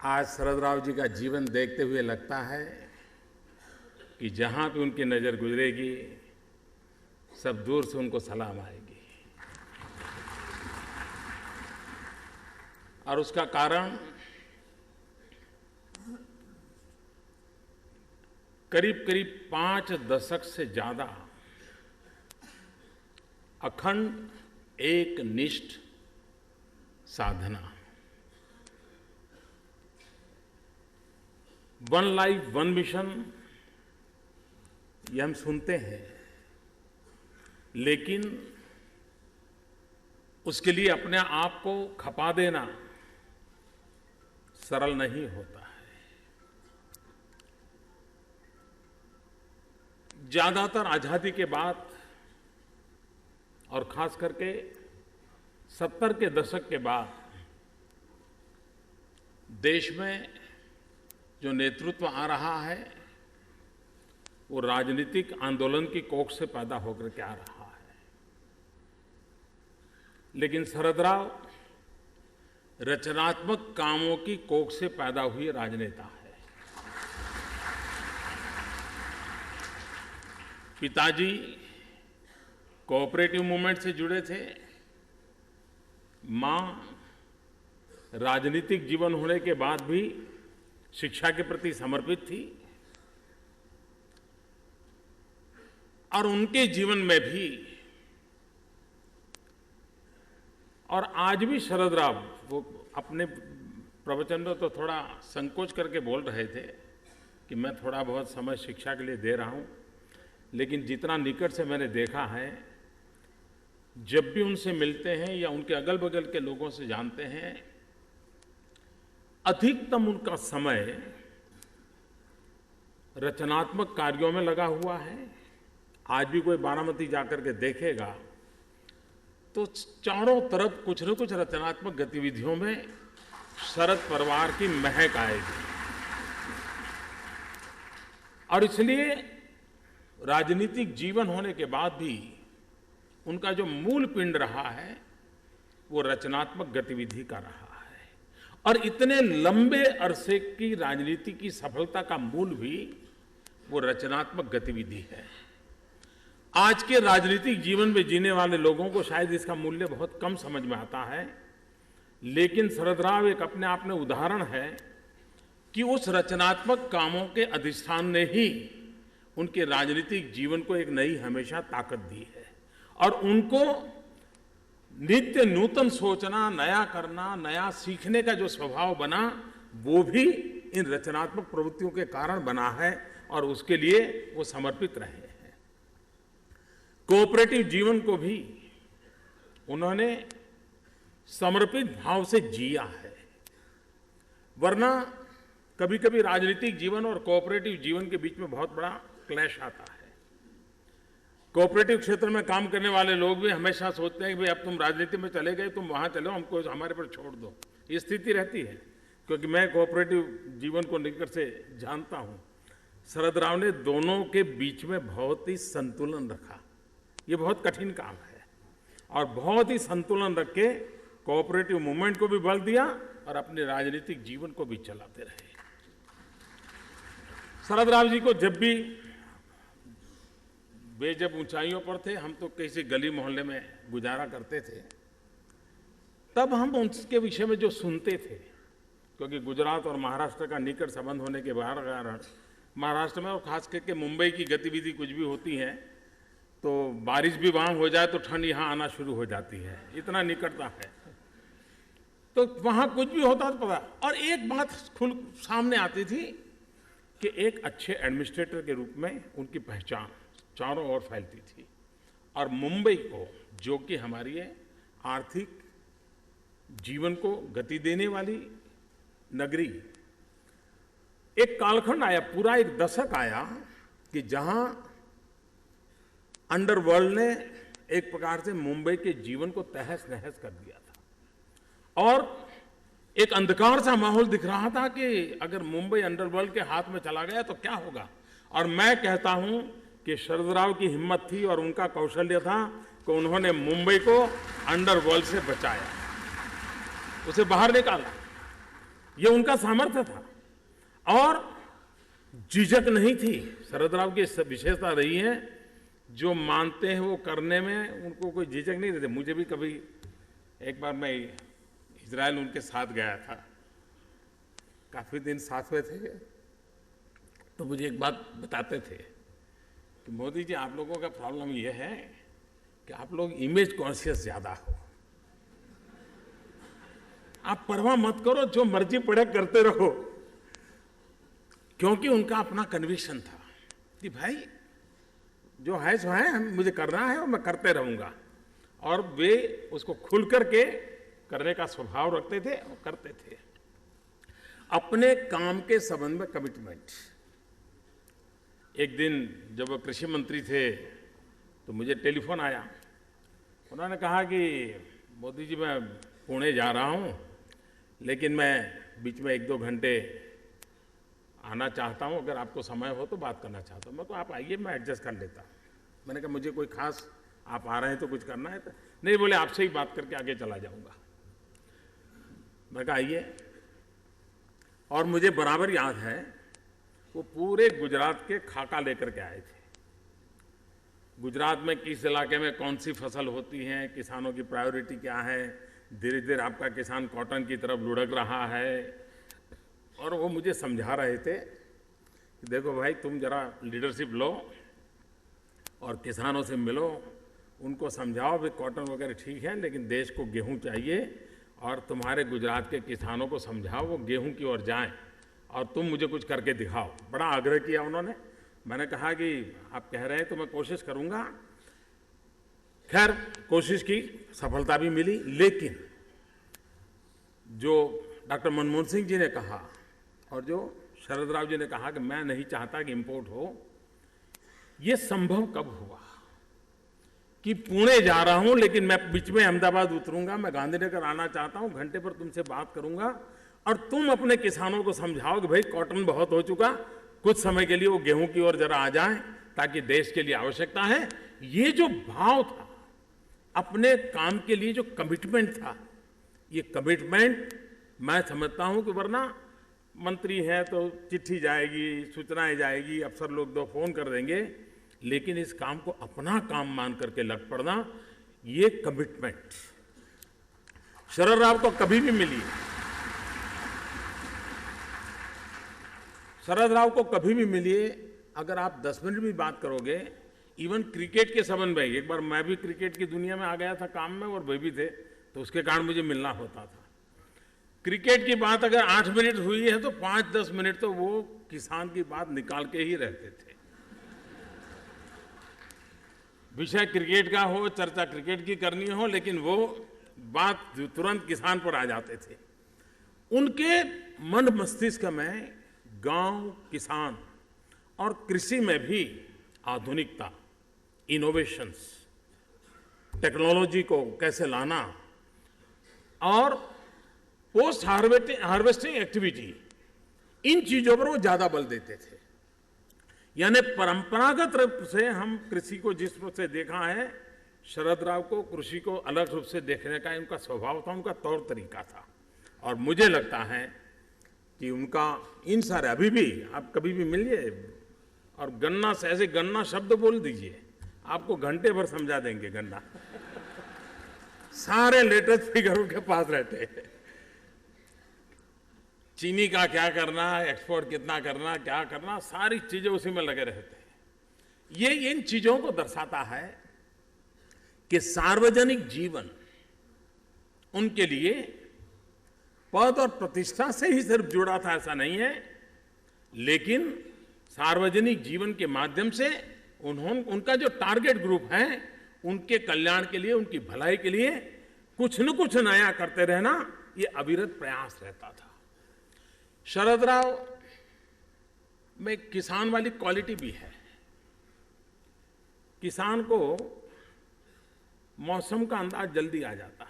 आज शरद राव जी का जीवन देखते हुए लगता है कि जहाँ पे उनकी नज़र गुजरेगी सब दूर से उनको सलाम आएगी। और उसका कारण करीब करीब 5 दशक से ज़्यादा अखंड एक निष्ठ साधना, वन लाइफ वन मिशन, ये हम सुनते हैं, लेकिन उसके लिए अपने आप को खपा देना सरल नहीं होता है। ज्यादातर आजादी के बाद और खास करके 70 के दशक के बाद देश में जो नेतृत्व आ रहा है वो राजनीतिक आंदोलन की कोख से पैदा होकर के आ रहा है। लेकिन शरद राव रचनात्मक कामों की कोख से पैदा हुए राजनेता है। पिताजी कोऑपरेटिव मूवमेंट से जुड़े थे, मां राजनीतिक जीवन होने के बाद भी शिक्षा के प्रति समर्पित थी और उनके जीवन में भी, और आज भी शरद राव वो अपने प्रवचन में तो थोड़ा संकोच करके बोल रहे थे कि मैं थोड़ा बहुत समय शिक्षा के लिए दे रहा हूं, लेकिन जितना निकट से मैंने देखा है, जब भी उनसे मिलते हैं या उनके अगल बगल के लोगों से जानते हैं, अधिकतम उनका समय रचनात्मक कार्यों में लगा हुआ है। आज भी कोई बारामती जाकर के देखेगा तो चारों तरफ कुछ न कुछ रचनात्मक गतिविधियों में शरद परिवार की महक आएगी। और इसलिए राजनीतिक जीवन होने के बाद भी उनका जो मूल पिंड रहा है वो रचनात्मक गतिविधि का रहा है। और इतने लंबे अरसे की राजनीति की सफलता का मूल भी वो रचनात्मक गतिविधि है। आज के राजनीतिक जीवन में जीने वाले लोगों को शायद इसका मूल्य बहुत कम समझ में आता है, लेकिन शरद राव एक अपने आप में उदाहरण है कि उस रचनात्मक कामों के अधिष्ठान ने ही उनके राजनीतिक जीवन को एक नई हमेशा ताकत दी है। और उनको नित्य नूतन सोचना, नया करना, नया सीखने का जो स्वभाव बना, वो भी इन रचनात्मक प्रवृत्तियों के कारण बना है और उसके लिए वो समर्पित रहे हैं। कोऑपरेटिव जीवन को भी उन्होंने समर्पित भाव से जिया है। वरना कभी कभी राजनीतिक जीवन और कोऑपरेटिव जीवन के बीच में बहुत बड़ा क्लैश आता है। कोऑपरेटिव क्षेत्र में काम करने वाले लोग भी हमेशा सोचते हैं कि भाई अब तुम राजनीति में चले गए, तुम वहां चलो, हमको हमारे पर छोड़ दो। ये स्थिति रहती है, क्योंकि मैं कोऑपरेटिव जीवन को निकट से जानता हूं। शरद राव ने दोनों के बीच में बहुत ही संतुलन रखा। ये बहुत कठिन काम है और बहुत ही संतुलन रख के कोऑपरेटिव मूवमेंट को भी बल दिया और अपने राजनीतिक जीवन को भी चलाते रहे। शरद राव जी को जब भी वे जब ऊंचाइयों पर थे, हम तो किसी गली मोहल्ले में गुजारा करते थे, तब हम उनके विषय में जो सुनते थे, क्योंकि गुजरात और महाराष्ट्र का निकट संबंध होने के कारण महाराष्ट्र में और खास करके मुंबई की गतिविधि कुछ भी होती है तो बारिश भी वहाँ हो जाए तो ठंड यहाँ आना शुरू हो जाती है, इतना निकटता है। तो वहाँ कुछ भी होता तो पता। और एक बात खुल सामने आती थी कि एक अच्छे एडमिनिस्ट्रेटर के रूप में उनकी पहचान चारों ओर फैलती थी। और मुंबई को, जो कि हमारी आर्थिक जीवन को गति देने वाली नगरी, एक कालखंड आया, पूरा एक दशक आया कि जहां अंडरवर्ल्ड ने एक प्रकार से मुंबई के जीवन को तहस नहस कर दिया था और एक अंधकार सा माहौल दिख रहा था कि अगर मुंबई अंडरवर्ल्ड के हाथ में चला गया तो क्या होगा। और मैं कहता हूं कि शरद राव की हिम्मत थी और उनका कौशल्य था कि उन्होंने मुंबई को अंडरवर्ल्ड से बचाया, उसे बाहर निकाला। ये उनका सामर्थ्य था और झिझक नहीं थी। शरद राव की विशेषता रही है, जो मानते हैं वो करने में उनको कोई झिझक नहीं रहती। मुझे भी कभी, एक बार मैं इजराइल उनके साथ गया था, काफी दिन साथ में थे, तो मुझे एक बात बताते थे कि मोदी जी, आप लोगों का प्रॉब्लम ये है कि आप लोग इमेज कॉन्शियस ज्यादा हो। आप परवाह मत करो, जो मर्जी पड़े करते रहो। क्योंकि उनका अपना कन्विक्शन था कि भाई जो है सो है, मुझे करना है और मैं करते रहूंगा। और वे उसको खुल करके करने का स्वभाव रखते थे और करते थे। अपने काम के संबंध में कमिटमेंट। एक दिन जब वो कृषि मंत्री थे तो मुझे टेलीफोन आया। उन्होंने कहा कि मोदी जी, मैं पुणे जा रहा हूं, लेकिन मैं बीच में 1-2 घंटे आना चाहता हूं, अगर आपको समय हो तो बात करना चाहता हूं। मैं तो आप आइए, मैं एडजस्ट कर लेता हूं। मैंने कहा मुझे कोई खास, आप आ रहे हैं तो कुछ करना है तो नहीं, बोले आपसे ही बात करके आगे चला जाऊंगा। मैं कहा आइए। और मुझे बराबर याद है, वो पूरे गुजरात के खाका लेकर के आए थे। गुजरात में किस इलाके में कौन सी फसल होती है, किसानों की प्रायोरिटी क्या है, धीरे धीरे आपका किसान कॉटन की तरफ लुढ़क रहा है। और वो मुझे समझा रहे थे कि देखो भाई, तुम जरा लीडरशिप लो और किसानों से मिलो, उनको समझाओ भी कॉटन वगैरह ठीक है, लेकिन देश को गेहूं चाहिए। और तुम्हारे गुजरात के किसानों को समझाओ वो गेहूं की ओर जाएं, और तुम मुझे कुछ करके दिखाओ। बड़ा आग्रह किया उन्होंने। मैंने कहा कि आप कह रहे हैं तो मैं कोशिश करूंगा। खैर, कोशिश की, सफलता भी मिली। लेकिन जो डॉक्टर मनमोहन सिंह जी ने कहा और जो शरद राव जी ने कहा कि मैं नहीं चाहता कि इंपोर्ट हो, ये संभव कब हुआ कि पुणे जा रहा हूं, लेकिन मैं बीच में अहमदाबाद उतरूंगा, मैं गांधीनगर आना चाहता हूं, घंटे पर तुमसे बात करूंगा और तुम अपने किसानों को समझाओ कि भाई कॉटन बहुत हो चुका, कुछ समय के लिए वो गेहूं की ओर जरा आ जाएं, ताकि देश के लिए आवश्यकता है। ये जो भाव था, अपने काम के लिए जो कमिटमेंट था, ये कमिटमेंट मैं समझता हूं कि वरना मंत्री है तो चिट्ठी जाएगी, सूचनाएं जाएगी, अफसर लोग 2 फोन कर देंगे, लेकिन इस काम को अपना काम मान करके लग पड़ना, ये कमिटमेंट शरद राव को कभी भी मिली। शरद राव को कभी भी मिलिए, अगर आप 10 मिनट भी बात करोगे, इवन क्रिकेट के संबंध में। एक बार मैं भी क्रिकेट की दुनिया में आ गया था काम में, और वे भी थे, तो उसके कारण मुझे मिलना होता था। क्रिकेट की बात अगर 8 मिनट हुई है तो 5-10 मिनट तो वो किसान की बात निकाल के ही रहते थे। विषय क्रिकेट का हो, चर्चा क्रिकेट की करनी हो, लेकिन वो बात तुरंत किसान पर आ जाते थे। उनके मन मस्तिष्क में गांव, किसान और कृषि में भी आधुनिकता, इनोवेशंस, टेक्नोलॉजी को कैसे लाना और पोस्ट हार्वेस्टिंग एक्टिविटी, इन चीजों पर वो ज्यादा बल देते थे। यानी परंपरागत रूप से हम कृषि को जिस रूप से देखा है, शरद राव को कृषि को अलग रूप से देखने का उनका स्वभाव था, उनका तौर तरीका था। और मुझे लगता है कि उनका इन सारे, अभी भी आप कभी भी मिलिए और गन्ना से ऐसे गन्ना शब्द बोल दीजिए, आपको घंटे भर समझा देंगे गन्ना। सारे लेटेस्ट फिगर उनके पास रहते हैं। चीनी का क्या करना, एक्सपोर्ट कितना करना, क्या करना, सारी चीजें उसी में लगे रहते हैं। ये इन चीजों को दर्शाता है कि सार्वजनिक जीवन उनके लिए पद और प्रतिष्ठा से ही सिर्फ जुड़ा था, ऐसा नहीं है, लेकिन सार्वजनिक जीवन के माध्यम से उनका जो टारगेट ग्रुप है, उनके कल्याण के लिए, उनकी भलाई के लिए कुछ न कुछ नया करते रहना, ये अविरत प्रयास रहता था। शरद राव में किसान वाली क्वालिटी भी है। किसान को मौसम का अंदाज जल्दी आ जाता है।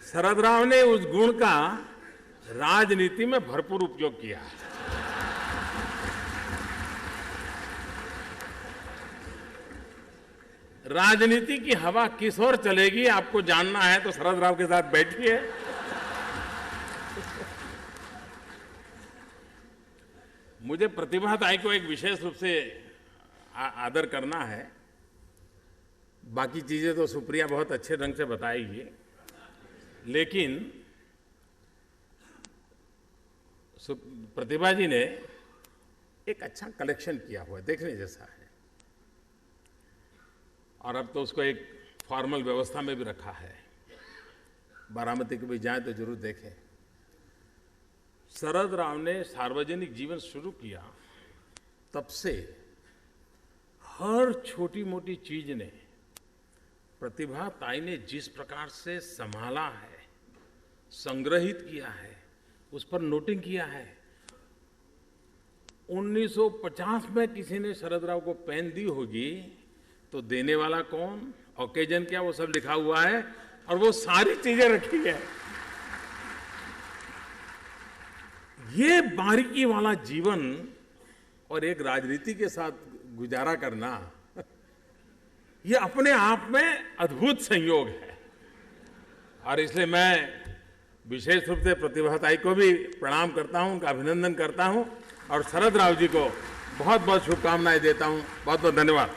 शरद राव ने उस गुण का राजनीति में भरपूर उपयोग किया है। राजनीति की हवा किस ओर चलेगी आपको जानना है तो शरद राव के साथ बैठिए। मुझे प्रतिभा ताई को एक विशेष रूप से आदर करना है। बाकी चीजें तो सुप्रिया बहुत अच्छे ढंग से बताएगी, लेकिन प्रतिभा जी ने एक अच्छा कलेक्शन किया हुआ है, देखने जैसा है। और अब तो उसको एक फॉर्मल व्यवस्था में भी रखा है। बारामती को भी जाए तो जरूर देखें। शरद राव ने सार्वजनिक जीवन शुरू किया, तब से हर छोटी मोटी चीज ने प्रतिभा ताई ने जिस प्रकार से संभाला है, संग्रहित किया है, उस पर नोटिंग किया है। 1950 में किसी ने शरद राव को पेन दी होगी तो देने वाला कौन, ओकेजन क्या, वो सब लिखा हुआ है और वो सारी चीजें रखी है। ये बारीकी वाला जीवन और एक राजनीति के साथ गुजारा करना, ये अपने आप में अद्भुत संयोग है। और इसलिए मैं विशेष रूप से प्रतिभा ताई को भी प्रणाम करता हूं, उनका अभिनंदन करता हूं और शरद राव जी को बहुत बहुत शुभकामनाएं देता हूं। बहुत बहुत धन्यवाद।